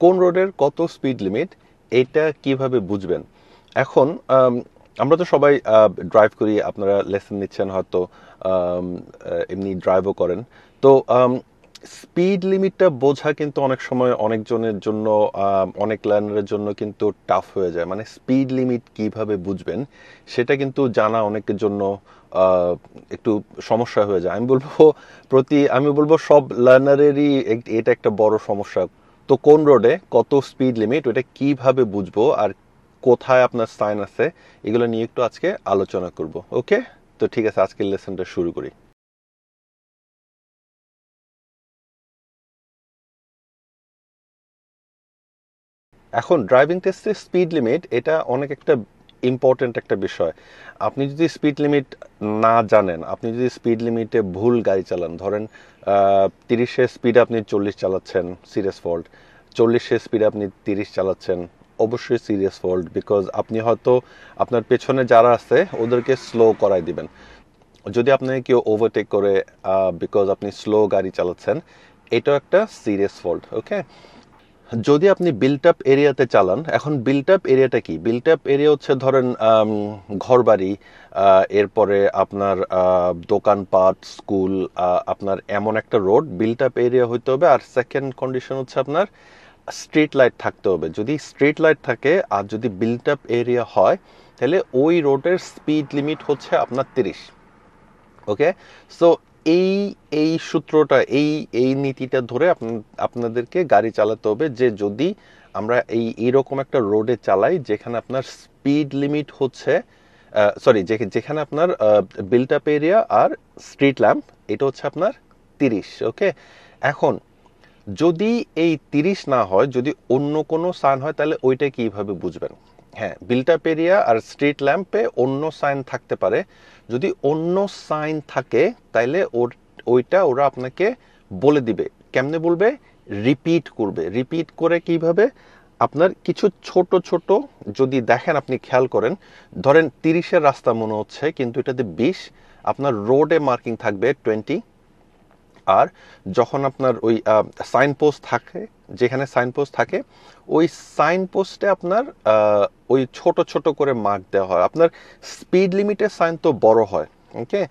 কোন রোডের কত স্পিড লিমিট এটা কিভাবে বুঝবেন? এখন আমরা তো সবাই ড্রাইভ করি, আপনারা লেসন নিচ্ছেন হয়তো, এমনি ড্রাইভও করেন। তো স্পিড লিমিটটা বোঝা কিন্তু অনেক সময় অনেকজনের জন্য, অনেক লার্নারের জন্য কিন্তু টাফ হয়ে যায়। মানে স্পিড লিমিট কিভাবে বুঝবেন সেটা কিন্তু জানা অনেকের জন্য আহ, একটু সমস্যা হয়ে যায়। আমি বলবো সব লার্নারেরই এটা একটা বড় সমস্যা। তো কোন রোডে কত স্পিড লিমিট ওটা কিভাবে বুঝবো, আর কোথায় আপনার সাইন আছে, এগুলো নিয়ে একটু আজকে আলোচনা করব। ওকে, তো ঠিক আছে, আজকের লেসনটা শুরু করি। এখন ড্রাইভিং টেস্টে স্পিড লিমিট এটা অনেক একটা ইম্পর্ট্যান্ট একটা বিষয়। আপনি যদি স্পিড লিমিট না জানেন, আপনি যদি স্পিড লিমিটে ভুল গাড়ি চালান, ধরেন 30-এর স্পিডে আপনি 40 চালাচ্ছেন, সিরিয়াস ফল্ট। 40-এর স্পিডে আপনি 30 চালাচ্ছেন, অবশ্যই সিরিয়াস ফল্ট। বিকজ আপনি হয়তো আপনার পেছনে যারা আছে ওদেরকে স্লো করাই দিবেন। যদি আপনাকে কেউ ওভারটেক করে বিকজ আপনি স্লো গাড়ি চালাচ্ছেন, এটাও একটা সিরিয়াস ফল্ট। ওকে, যদি আপনি বিল্ট আপ এরিয়াতে চালান, এখন বিল্ট আপ এরিয়াটা কি? বিল্ট আপ এরিয়া হচ্ছে ধরেন ঘরবাড়ি, এরপরে আপনার দোকানপাট, স্কুল, আপনার এমন একটা রোড বিল্ট আপ এরিয়া হইতে হবে। আর সেকেন্ড কন্ডিশন হচ্ছে আপনার স্ট্রিট লাইট থাকতে হবে। যদি স্ট্রিট লাইট থাকে আর যদি বিল্ট আপ এরিয়া হয়, তাহলে ওই রোডের স্পিড লিমিট হচ্ছে আপনার 30। ওকে, সো এই এই সূত্রটা, এই নীতিটা ধরে আপনাদেরকে গাড়ি চালাতে হবে যে যদি আমরা এইরকম একটা রোডে চালাই যেখানে আপনার স্পিড লিমিট হচ্ছে, সরি, যেখানে আপনার বিল্ট আপ এরিয়া আর স্ট্রিট ল্যাম্প এটা হচ্ছে আপনার 30। ওকে, এখন যদি এই 30 না হয়, যদি অন্য কোনো সাইন হয়, তাহলে ওইটা কিভাবে বুঝবেন? হ্যাঁ, বিল্ট আপ এরিয়া আর স্ট্রিট ল্যাম্পে অন্য সাইন থাকতে পারে। যদি অন্য সাইন থাকে তাইলে ওইটা ওরা আপনাকে বলে দিবে। কেমনে বলবে? রিপিট করবে। রিপিট করে কিভাবে? আপনার কিছু ছোট ছোট, যদি দেখেন, আপনি খেয়াল করেন, ধরেন 30-এর রাস্তা মনে হচ্ছে কিন্তু এটাতে 20, আপনার রোডে মার্কিং থাকবে 20। আর যখন আপনার ওই সাইন পোস্ট থাকে, যেখানে সাইন পোস্ট থাকে, ওই সাইন পোস্টে আপনার ওই ছোট ছোট করে মার্ক দেওয়া হয়। আপনার স্পিড লিমিটের সাইন তো বড় হয়। ওকে,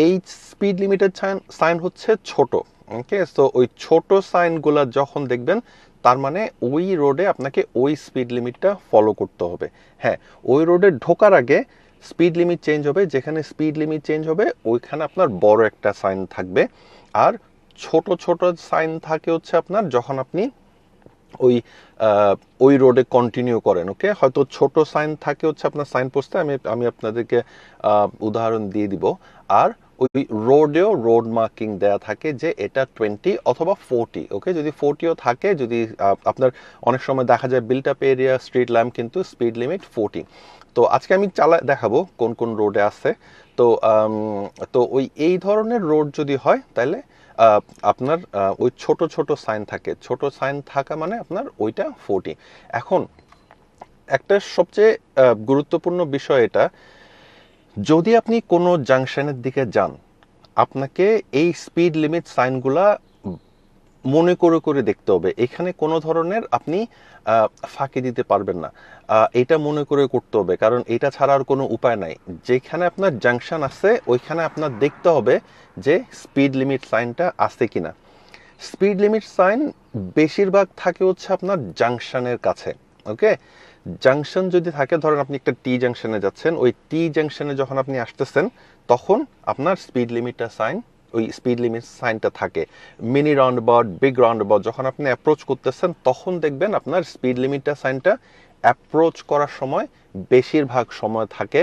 এই স্পিড লিমিটের সাইন হচ্ছে ছোট। ওকে, তো ওই ছোট সাইনগুলা যখন দেখবেন, তার মানে ওই রোডে আপনাকে ওই স্পিড লিমিটটা ফলো করতে হবে। হ্যাঁ, ওই রোডে ঢোকার আগে স্পিড লিমিট চেঞ্জ হবে, যেখানে স্পিড লিমিট চেঞ্জ হবে ওইখানে আপনার বড় একটা সাইন থাকবে। আর ছোট ছোট সাইন থাকে হচ্ছে আপনার যখন আপনি ওই ওই রোডে কন্টিনিউ করেন। ওকে, হয়তো ছোট সাইন থাকে হচ্ছে আপনার সাইন পোস্টে, আমি আমি আপনাদেরকে উদাহরণ দিয়ে দিব। আর ওই রোডেও রোড মার্কিং দেয়া থাকে যে এটা 20 অথবা 40। ওকে, যদি 40ও থাকে, যদি আপনার অনেক সময় দেখা যায় built up area street lamp কিন্তু স্পিড লিমিট 40। তো আজকে আমি দেখাবো কোন কোন রোডে আছে। তো তো এই ধরনের রোড যদি হয় তাহলে আহ, আপনার ওই ছোট ছোট সাইন থাকে, ছোট সাইন থাকা মানে আপনার ওইটা 40। এখন একটা সবচেয়ে গুরুত্বপূর্ণ বিষয় এটা, যদি আপনি কোনো জাংশনের দিকে যান, আপনাকে এই স্পিড লিমিট সাইনগুলা মনে করে করে দেখতে হবে। এখানে কোনো ধরনের আপনি ফাঁকি দিতে পারবেন না। এটা মনে করে করতে হবে, কারণ এটা ছাড়া আর কোনো উপায় নাই। যেখানে আপনার জাংশন আছে ওইখানে আপনার দেখতে হবে যে স্পিড লিমিট সাইনটা আছে কিনা। স্পিড লিমিট সাইন বেশিরভাগ থাকে হচ্ছে আপনার জাংশনের কাছে। ওকে, জাংশন যদি থাকে, ধরেন আপনি একটা টি জাংশনে যাচ্ছেন, ওই টি জাংশনে যখন আপনি আসতেছেন তখন আপনার স্পিড লিমিটটা সাইন, ওই স্পিড লিমিট সাইনটা থাকে। Mini round about, big round about যখন আপনি অ্যাপ্রোচ করতেছেন তখন দেখবেন আপনার স্পিড লিমিটটা সাইনটা অ্যাপ্রোচ করার সময় বেশিরভাগ সময় থাকে।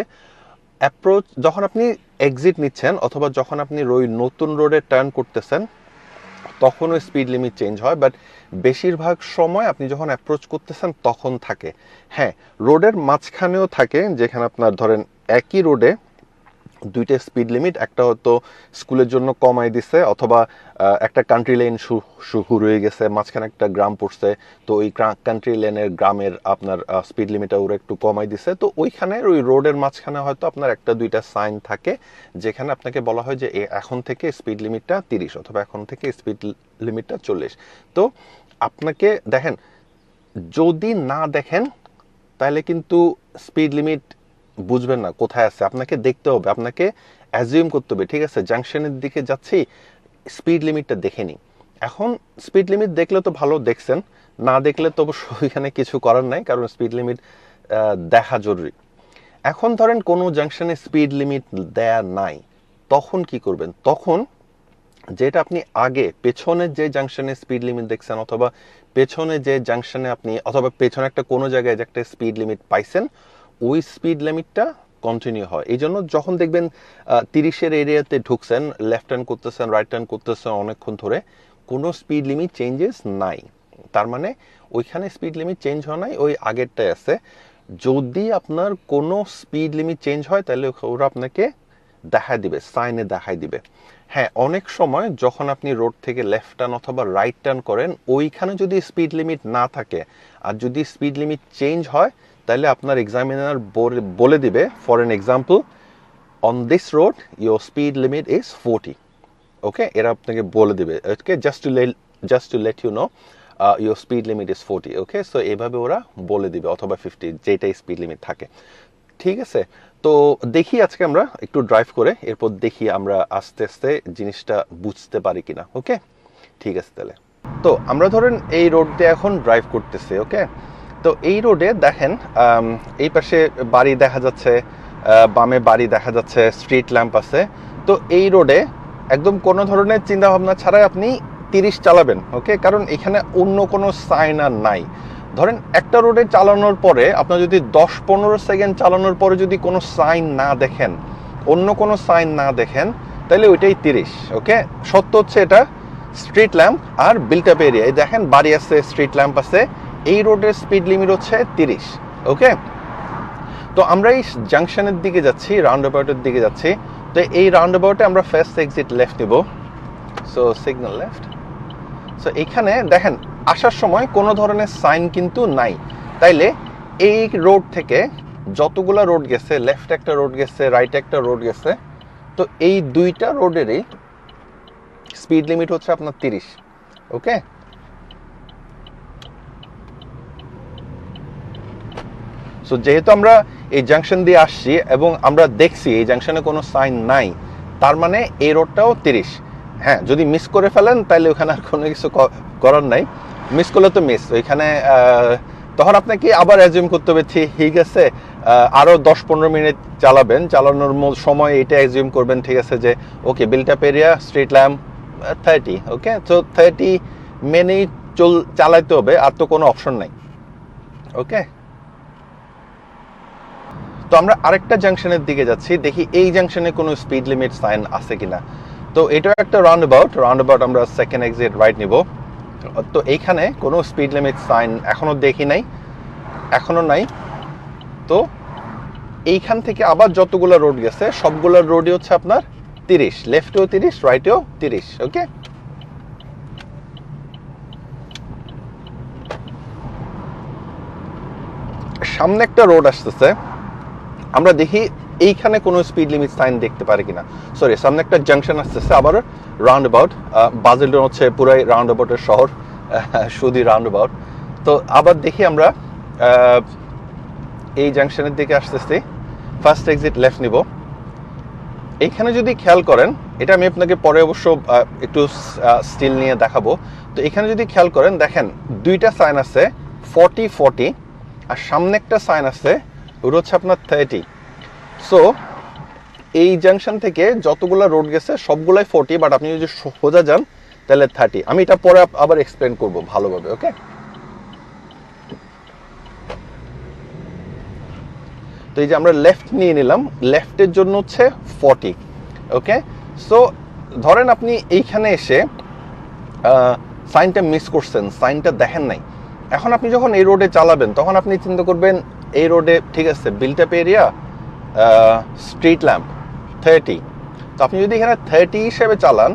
অ্যাপ্রোচ যখন আপনি এক্সিট নিচ্ছেন অথবা যখন আপনি ওই নতুন রোডে টার্ন করতেছেন তখনও স্পিড লিমিট চেঞ্জ হয়, বাট বেশিরভাগ সময় আপনি যখন অ্যাপ্রোচ করতেছেন তখন থাকে। হ্যাঁ, রোডের মাঝখানেও থাকে, যেখানে আপনার ধরেন একই রোডে দুইটা স্পিড লিমিট, একটা হয়তো স্কুলের জন্য কমাই দিছে অথবা একটা কান্ট্রি লেন শুরু হয়ে গেছে, মাঝখানে একটা গ্রাম পড়ছে, তো ওই কান্ট্রি লেনের গ্রামের আপনার স্পিড লিমিটটা ওরা একটু কমাই দিছে। তো ওইখানে ওই রোডের মাঝখানে হয়তো আপনার একটা দুইটা সাইন থাকে যেখানে আপনাকে বলা হয় যে এখন থেকে স্পিড লিমিটটা 30 অথবা এখন থেকে স্পিড লিমিটটা 40। তো আপনাকে দেখেন, যদি না দেখেন তাহলে কিন্তু স্পিড লিমিট বুঝবেন না কোথায় আছে, আপনাকে দেখতে হবে, আপনাকে অ্যাজিউম করতে হবে, ঠিক আছে জাংশনের দিকে যাচ্ছি, স্পিড লিমিটটা দেখে নিই। এখন স্পিড লিমিট দেখলে তো ভালো, দেখছেন, না দেখলে তো অবশ্য এখানে কিছু করার নাই, কারণ স্পিড লিমিট দেখা জরুরি। এখন ধরেন কোনো জাংশনে স্পিড লিমিট দেয়া নাই, তখন কি করবেন? তখন যেটা আপনি আগে পেছনে যে জাংশনে স্পিড লিমিট দেখছেন, অথবা পেছনে যে জাংশনে আপনি, অথবা পেছনে একটা কোনো জায়গায় যে একটা স্পিড লিমিট পাইছেন, ওই স্পিড লিমিটটা কন্টিনিউ হয়। এই জন্য যখন দেখবেন 30-এর এরিয়াতে ঢুকছেন, লেফট টার্ন করতেছেন, রাইট টার্ন করতেছেন অনেকক্ষণ ধরে, কোনো স্পিড লিমিট চেঞ্জেস নাই, তার মানে ওইখানে স্পিড লিমিট চেঞ্জ হয় নাই, ওই আগেরটাই আছে। যদি আপনার কোনো স্পিড লিমিট চেঞ্জ হয় তাহলে ওরা আপনাকে দেখায় দিবে, সাইনে দেখায় দিবে। হ্যাঁ, অনেক সময় যখন আপনি রোড থেকে লেফট টার্ন অথবা রাইট টার্ন করেন, ওইখানে যদি স্পিড লিমিট না থাকে আর যদি স্পিড লিমিট চেঞ্জ হয়, তাহলে আপনার এক্সামিনার বলে দিবে, for an example, on this road your speed limit is 40। Okay, এরা আপনাকে বলে দিবে, okay, just to let you know your speed limit is 40। Okay, so এইভাবে ওরা বলে দিবে, অথবা 50, যেটাই স্পিড লিমিট থাকে। ঠিক আছে, তো দেখি আজকে আমরা একটু ড্রাইভ করে, এরপর দেখি আমরা আস্তে আস্তে জিনিসটা বুঝতে পারি কিনা। ওকে, ঠিক আছে তাহলে। তো আমরা ধরেন এই রোড দিয়ে এখন ড্রাইভ করতেছি। ওকে, তো এই রোডে দেখেন এই পাশে বাড়ি দেখা যাচ্ছে, বামে বাড়ি দেখা যাচ্ছে, স্ট্রিট ল্যাম্প আছে। তো এই রোডে একদম কোনো ধরনের চিন্তা ভাবনা ছাড়াই আপনি 30 চালাবেন। ওকে, কারণ এখানে অন্য কোনো সাইন আর নাই। ধরেন একটা রোডে চালানোর পরে আপনার যদি 10-15 সেকেন্ড চালানোর পরে যদি কোনো সাইন না দেখেন, অন্য কোনো সাইন না দেখেন, তাহলে ওইটাই 30। ওকে, সত্য হচ্ছে এটা স্ট্রিট ল্যাম্প আর বিল্ট আপ এরিয়া, এই দেখেন বাড়ি আছে, স্ট্রিট ল্যাম্প আছে, এই রোডের স্পিড লিমিট হচ্ছে 30। ওকে, তো আমরা এই জাংশনের দিকে যাচ্ছি, রাউন্ড অ্যাবাউটের দিকে যাচ্ছি। তো এই রাউন্ড অ্যাবাউটে আমরা ফার্স্ট এক্সিট লেফট নিব, সো সিগন্যাল লেফট। সো এখানে দেখেন আসার সময় কোনো ধরনের সাইন কিন্তু নাই, তাইলে এই রোড থেকে যতগুলা রোড গেছে, লেফট একটা রোড গেছে, রাইট একটা রোড গেছে, তো এই দুইটা রোডেরই স্পিড লিমিট হচ্ছে আপনার 30। ওকে, সো যেহেতু আমরা এই জাংশন দিয়ে আসছি এবং আমরা দেখছি এই জাংশনে কোনো সাইন নাই, তার মানে এই রোডটাও 30। হ্যাঁ, যদি মিস করে ফেলেন তাহলে ওখানে আর কোনো কিছু করার নাই, মিস করলে তো মিস। ওইখানে তখন আপনাকে আবার অ্যাজিউম করতে হবে, ঠিক আছে আরও 10-15 মিনিট চালাবেন, চালানোর সময় এটা অ্যাজিউম করবেন, ঠিক আছে যে okay built up area, street lamp 30। Okay, তো 30 মেনেই চালাইতে হবে, আর তো কোনো অপশন নাই। ওকে, তো আমরা আরেকটা জাংশনের দিকে যাচ্ছি, দেখি এই জাংশনে কোনো স্পিড লিমিট সাইন আছে কিনা। তো এটা একটা রাউন্ড অ্যাবাউট আমরা সেকেন্ড এক্সিট রাইট নিব। তো এইখানে কোনো স্পিড লিমিট সাইন এখনো দেখি নাই, এখনো নাই। তো এইখান থেকে আবার যতগুলো রোড গেছে সবগুলো রোডই হচ্ছে আপনার 30, লেফটেও 30, রাইটেও 30। ওকে, সামনে একটা রোড আসতেছে, আমরা দেখি এইখানে কোনো স্পিড লিমিট সাইন দেখতে পারি কিনা। সরি, সামনে একটা জাংশন আসতেছে, আবার রাউন্ড অ্যাবাউট, বাজেলটন হচ্ছে পুরাই রাউন্ড অ্যাবাউটের শহর, শুধু রাউন্ড অ্যাবাউট। তো আবার দেখি আমরা এই জাংশনের দিকে আসতেছি, ফার্স্ট এক্সিট লেফট নিব। এইখানে যদি খেয়াল করেন, এটা আমি আপনাকে পরে অবশ্য একটু স্টিল নিয়ে দেখাবো। তো এখানে যদি খেয়াল করেন, দেখেন দুইটা সাইন আছে 40-40, আর সামনে একটা সাইন আছে ওটা হচ্ছে আপনার 30। সো এই জাংশন থেকে যতগুলো রোড গেছে সবগুলাই 40, বাট আপনি যদি সোজা যান তাহলে 30। আমি এটা পরে আবার এক্সপ্লেন করব ভালোভাবে। ওকে, তো এই যে আমরা লেফট নিয়ে নিলাম, লেফটের জন্য হচ্ছে 40। ওকে, সো ধরেন আপনি এইখানে এসে সাইনটা মিস করছেন, সাইনটা দেখেন নাই। এখন আপনি যখন এই রোডে চালাবেন তখন আপনি চিন্তা করবেন এই রোডে ঠিক আছে built up area, street lamp 30। তো আপনি যদি এখানে 30 হিসেবে চালান,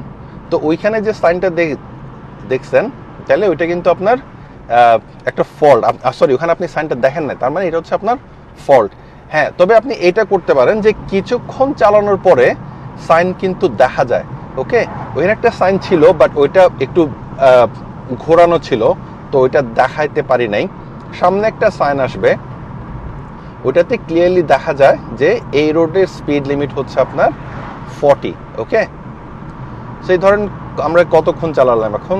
তো ওইখানে যে সাইনটা দেখছেন, তাহলে ওইটা কিন্তু আপনার একটা ফল্ট। সরি, ওখানে আপনি সাইনটা দেখেন নাই, তার মানে এটা হচ্ছে আপনার ফল্ট। হ্যাঁ, তবে আপনি এটা করতে পারেন যে কিছুক্ষণ চালানোর পরে সাইন কিন্তু দেখা যায়। ওকে, ওইখানে একটা সাইন ছিল, বাট ওইটা একটু ঘোরানো ছিল, তো তো ওইটা দেখাইতে পারি নাই। সামনে একটা সাইন আসবে, ওইটাতে ক্লিয়ারলি দেখা যায় যে এই রোডের স্পিড লিমিট হচ্ছে আপনার 40। ওকে, সেই ধরেন আমরা কতক্ষণ চালালাম এখন,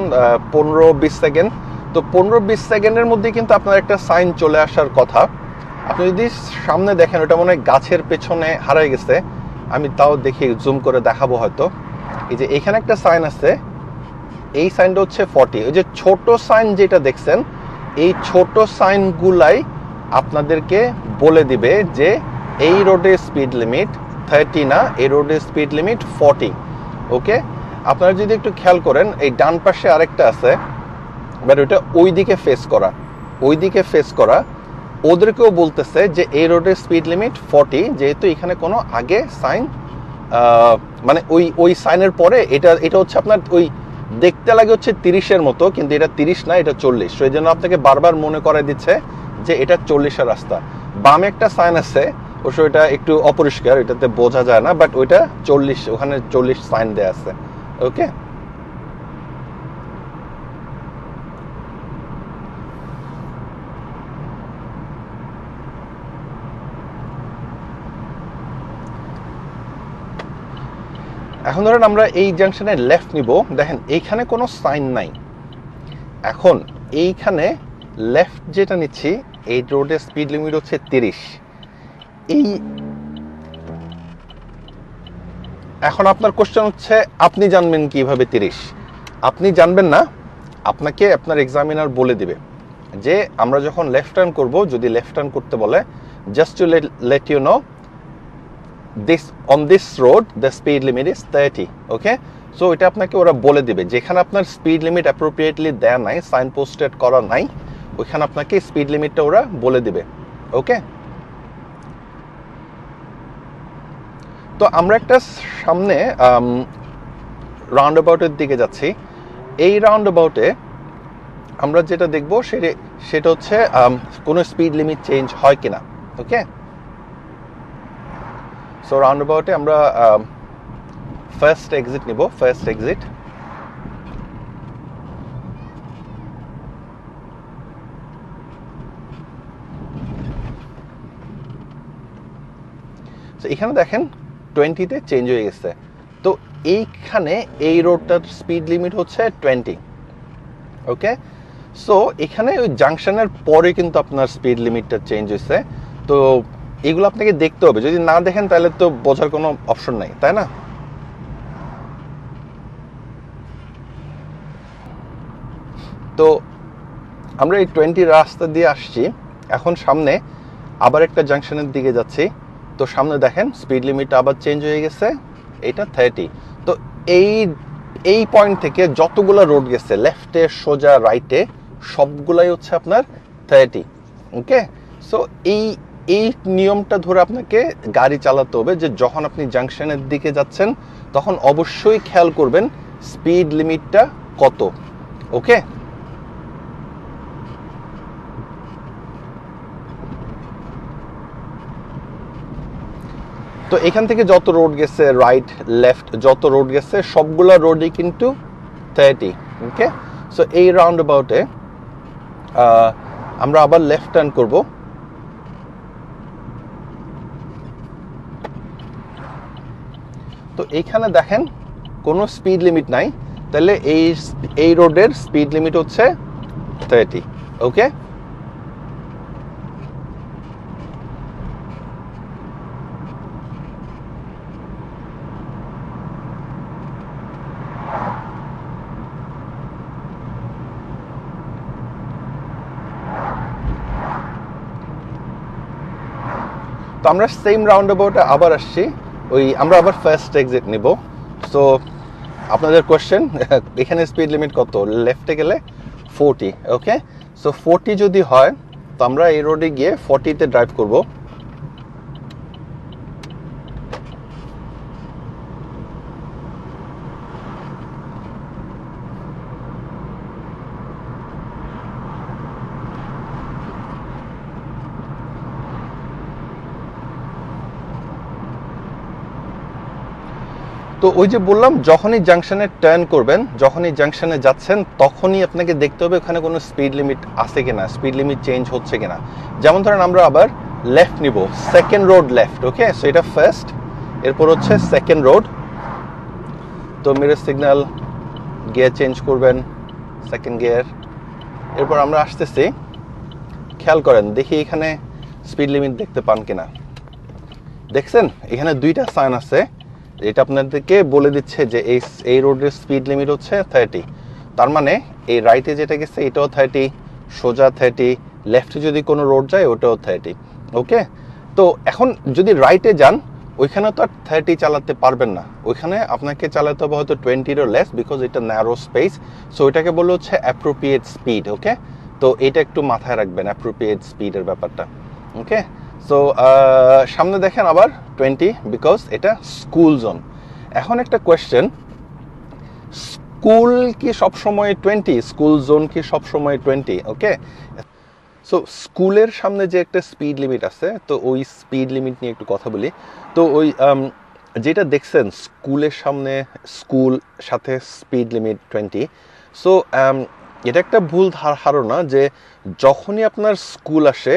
15-20 সেকেন্ড। তো 15-20 সেকেন্ডের মধ্যে কিন্তু আপনার একটা সাইন চলে আসার কথা। আপনি যদি সামনে দেখেন, ওটা মনে হয় গাছের পেছনে হারাই গেছে, আমি তাও দেখি জুম করে দেখাবো হয়তো। এই যে এখানে একটা সাইন আছে, এই সাইনটা হচ্ছে 40। ওই যে ছোট সাইন যেটা দেখছেন, এই ছোট সাইনগুলাই আপনাদেরকে বলে দিবে যে এই রোডের স্পিড লিমিট 30 না, এই রোডের স্পিড লিমিট 40। ওকে, আপনারা যদি একটু খেয়াল করেন, এই ডান পাশে আরেকটা আছে, বাট ওইটা ওই দিকে ফেস করা, ওদেরকেও বলতেছে যে এই রোডের স্পিড লিমিট 40, যেহেতু এখানে কোনো আগে সাইন, মানে ওই সাইনের পরে এটা হচ্ছে আপনার ওই দেখতে লাগে হচ্ছে 30-এর মতো, কিন্তু এটা 30 না, এটা 40। সেই জন্য আপনাকে বারবার মনে করাই দিচ্ছে যে এটা 40-এর রাস্তা। বামে একটা সাইন আছে, অবশ্য এটা একটু অপরিষ্কার, এটাতে বোঝা যায় না, বাট ওইটা 40, ওখানে 40 সাইন দেয়া আছে। ওকে, এখন ধরেন আমরা এই জাংশনে লেফট নিব, দেখেন এইখানে কোনো সাইন নাই। এখন এইখানে লেফট যেটা নিচ্ছি, এই রোডের স্পিড লিমিট হচ্ছে 30। এই এখন আপনার কোশ্চেন হচ্ছে, আপনি জানবেন কিভাবে 30? আপনি জানবেন না, আপনাকে আপনার এক্সামিনার বলে দিবে যে আমরা যখন লেফট টার্ন করব, যদি লেফট টার্ন করতে বলে, just to let you know, on this road the speed limit is 30. Okay, so এটা আপনাকে ওরা বলে দিবে, যেখানে আপনার স্পিড লিমিট অ্যাপ্রোপ্রিয়েটলি দেয়া নাই, সাইন পোস্টেড করা নাই, ওইখানে আপনাকে স্পিড লিমিটটা ওরা বলে দিবে। ওকে, তো আমরা একটা সামনে রাউন্ড অ্যাবাউটের দিকে যাচ্ছি। এই রাউন্ড অ্যাবাউটে আমরা যেটা দেখব সেটা হচ্ছে কোনো স্পিড লিমিট চেঞ্জ হয় কিনা। ওকে, সো রাউন্ড অ্যাবাউটে আমরা ফার্স্ট এক্সিট নিব, ফার্স্ট এক্সিট। এখানে দেখেন 20-তে চেঞ্জ হয়ে গেছে। তো এইখানে এই রোডটার স্পিড লিমিট হচ্ছে 20। ওকে, সো এখানে ওই জাংশনের পরে কিন্তু আপনার স্পিড লিমিটটা চেঞ্জ হয়েছে। তো এগুলো আপনাকে দেখতে হবে, যদি না দেখেন তাহলে তো বোঝার কোনো অপশন নাই, তাই না? তো আমরা এই 20 রাস্তা দিয়ে আসছি, এখন সামনে আবার একটা জাংশনের দিকে যাচ্ছি। তো সামনে দেখেন স্পিড লিমিট আবার চেঞ্জ হয়ে গেছে, এটা 30। তো এই পয়েন্ট থেকে যতগুলো রোড গেছে, লেফটে, সোজা, রাইটে, সবগুলাই হচ্ছে আপনার 30। ওকে, সো এই নিয়মটা ধরে আপনাকে গাড়ি চালাতে হবে, যে যখন আপনি জাংশনের দিকে যাচ্ছেন তখন অবশ্যই খেয়াল করবেন স্পিড লিমিটটা কত। ওকে, তো এখান থেকে যত রোড গেছে, রাইট লেফট যত রোড গেছে, সবগুলা রোডই কিন্তু 30। ওকে, সো এই রাউন্ড অ্যাবাউটে আমরা আবার লেফট টার্ন করব। তো এইখানে দেখেন কোনো স্পিড লিমিট নাই, তাহলে এই রোডের স্পিড লিমিট হচ্ছে 30। ওকে, তো আমরা সেম রাউন্ড অ্যাবাউটে আবার আসছি, আমরা আবার ফার্স্ট এক্সিট নিব। সো আপনাদের কোশ্চেন, এখানে স্পিড লিমিট কত? লেফটে গেলে 40। ওকে, সো 40 যদি হয়, তো আমরা এই রোডে গিয়ে 40-তে ড্রাইভ করব। তো তো ওই যে বললাম, যখনই জাংশনে টার্ন করবেন, যখনই জাংশনে যাচ্ছেন, তখনই আপনাকে দেখতে হবে ওখানে কোনো স্পিড লিমিট আছে কিনা, স্পিড লিমিট চেঞ্জ হচ্ছে কিনা। যেমন ধরেন আমরা আবার লেফট নিব, সেকেন্ড রোড লেফট, ওকে। সো এটা ফার্স্ট, এরপর হচ্ছে সেকেন্ড রোড। তো মিরর সিগন্যাল, গিয়ার চেঞ্জ করবেন, সেকেন্ড গিয়ার। এরপর আমরা আসতেছি, খেয়াল করেন, দেখি এখানে স্পিড লিমিট দেখতে পান কিনা। দেখছেন এখানে দুইটা সাইন আছে, এটা আপনাদেরকে বলে দিচ্ছে যে এই রোডের স্পিড লিমিট হচ্ছে 30। তার মানে এই রাইটে যেটা গেছে এটাও 30, সোজা 30, লেফটে যদি কোনো রোড যায় ওটাও 30, ওকে। তো এখন যদি রাইটে যান, ওইখানে তো আর 30 চালাতে পারবেন না, ওইখানে আপনাকে চালাতে হবে হয়তো 20-এরও লেস, বিকজ এটা ন্যারো স্পেস। সো এটাকে বলে হচ্ছে অ্যাপ্রোপ্রিয়েট স্পিড, ওকে। তো এটা একটু মাথায় রাখবেন, অ্যাপ্রোপ্রিয়েট স্পিডের ব্যাপারটা, ওকে। সো সামনে দেখেন আবার 20, বিকজ এটা স্কুল জোন। এখন একটা কোয়েশ্চেন, স্কুল কি সবসময় 20, স্কুল জোন কি সবসময় 20, ওকে। সো স্কুলের সামনে যে একটা স্পিড লিমিট আছে, তো ওই স্পিড লিমিট নিয়ে একটু কথা বলি। তো ওই যেটা দেখছেন স্কুলের সামনে, স্কুল সাথে স্পিড লিমিট 20। সো এটা একটা ভুল ধারণা যে যখনই আপনার স্কুল আসে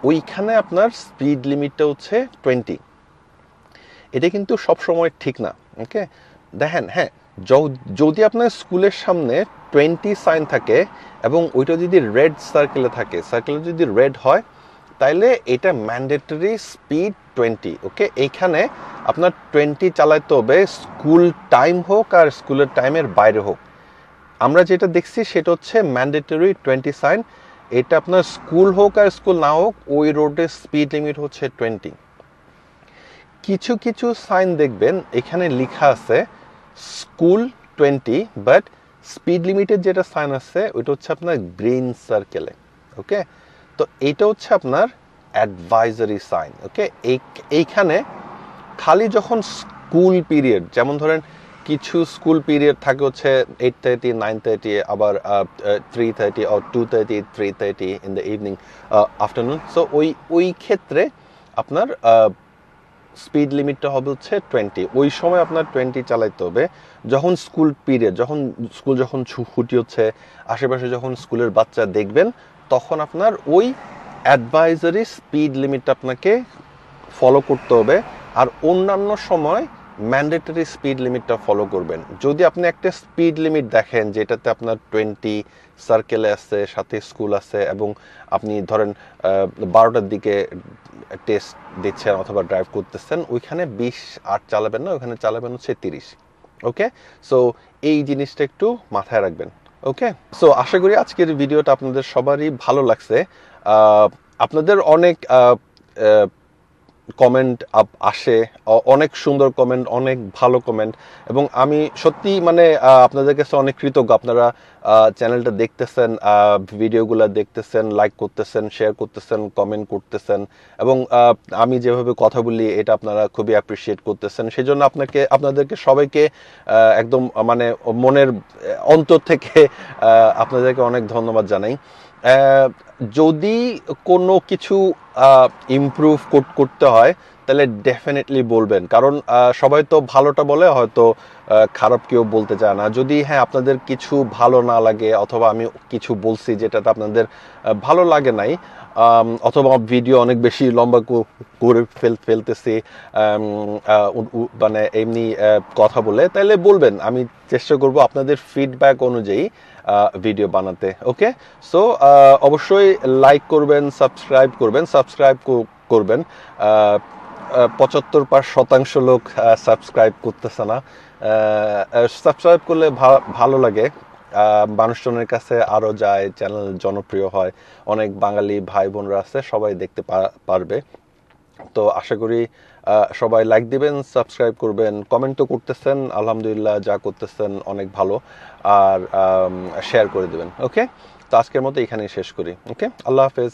ওইখানে আপনার স্পিড লিমিটটা হচ্ছে 20। এটা কিন্তু সবসময় ঠিক না, ওকে। দেখেন, হ্যাঁ, যদি আপনার স্কুলের সামনে 20 সাইন থাকে এবং ওইটা যদি রেড সার্কেলে থাকে, সার্কেল যদি রেড হয়, তাইলে এটা ম্যান্ডেটরি স্পিড 20, ওকে। এইখানে আপনার 20 চালাইতে হবে, স্কুল টাইম হোক আর স্কুলের টাইমের বাইরে হোক। আমরা যেটা দেখছি সেটা হচ্ছে ম্যান্ডেটরি 20 সাইন, এটা আপনার স্কুল হোক আর স্কুল না হোক, ওই রোডের স্পিড লিমিট হচ্ছে 20। কিছু কিছু সাইন দেখবেন এখানে লেখা আছে স্কুল 20, বাট স্পিড লিমিটের যেটা সাইন আছে ওইটা হচ্ছে আপনার গ্রিন সার্কেলে, ওকে। তো এইটা হচ্ছে আপনার অ্যাডভাইজারি সাইন, ওকে। এইখানে খালি যখন স্কুল পিরিয়ড, যেমন ধরেন কিছু স্কুল পিরিয়ড থাকে হচ্ছে 8:30, 9:30, আবার 3:30 or 2:30, 3:30 in the evening, afternoon. So ওই ক্ষেত্রে আপনার স্পিড লিমিটটা হবে হচ্ছে 20। ওই সময় আপনার 20 চালাইতে হবে। যখন স্কুল পিরিয়ড, যখন স্কুল ছুটি হচ্ছে, আশেপাশে যখন স্কুলের বাচ্চা দেখবেন, তখন আপনার ওই অ্যাডভাইজারি স্পিড লিমিটটা আপনাকে ফলো করতে হবে। আর অন্যান্য সময় ম্যান্ডেটরি স্পিড লিমিটটা ফলো করবেন। যদি আপনি একটা স্পিড লিমিট দেখেন যেটাতে আপনার 20 সার্কেলে আছে, সাথে স্কুল আছে, এবং আপনি ধরেন 12টার দিকে টেস্ট দিচ্ছেন অথবা ড্রাইভ করতেছেন, ওইখানে 20 আর চালাবেন না, ওইখানে চালাবেন হচ্ছে 30, ওকে। সো এই জিনিসটা একটু মাথায় রাখবেন, ওকে। সো আশা করি আজকের ভিডিওটা আপনাদের সবারই ভালো লাগছে। আপনাদের অনেক কমেন্ট আসে, অনেক সুন্দর কমেন্ট, অনেক ভালো কমেন্ট, এবং আমি সত্যি মানে আপনাদের কাছে অনেক কৃতজ্ঞ। আপনারা চ্যানেলটা দেখতেছেন, ভিডিওগুলো দেখতেছেন, লাইক করতেছেন, শেয়ার করতেছেন, কমেন্ট করতেছেন, এবং আমি যেভাবে কথা বলি এটা আপনারা খুবই অ্যাপ্রিসিয়েট করতেছেন। সেই জন্য আপনাদেরকে সবাইকে একদম মানে মনের অন্তর থেকে আপনাদেরকে অনেক ধন্যবাদ জানাই। যদি কোনো কিছু ইমপ্রুভ করতে হয় তাহলে ডেফিনেটলি বলবেন, কারণ সবাই তো ভালোটা বলে, হয়তো খারাপ কেউ বলতে চায় না। যদি হ্যাঁ আপনাদের কিছু ভালো না লাগে, অথবা আমি কিছু বলছি যেটাতে আপনাদের ভালো লাগে নাই, অথবা ভিডিও অনেক বেশি লম্বা করে ফেলতেছি মানে এমনি কথা বলে, তাহলে বলবেন, আমি চেষ্টা করব আপনাদের ফিডব্যাক অনুযায়ী ভিডিও বানাতে, ওকে। সো অবশ্যই লাইক করবেন, সাবস্ক্রাইব করবেন। 75% লোক সাবস্ক্রাইব করতেছে না। সাবস্ক্রাইব করলে ভালো লাগে, মানুষজনের কাছে আরো যায়, চ্যানেল জনপ্রিয় হয়, অনেক বাঙালি ভাই বোনরা আছে, সবাই দেখতে পারবে। তো আশা করি সবাই লাইক দিবেন, সাবস্ক্রাইব করবেন, কমেন্ট তো করতেছেন, আলহামদুলিল্লাহ, যা করতেছেন অনেক ভালো, আর শেয়ার করে দিবেন, ওকে। তো আজকের মতো এখানেই শেষ করি, ওকে। আল্লাহ হাফেজ।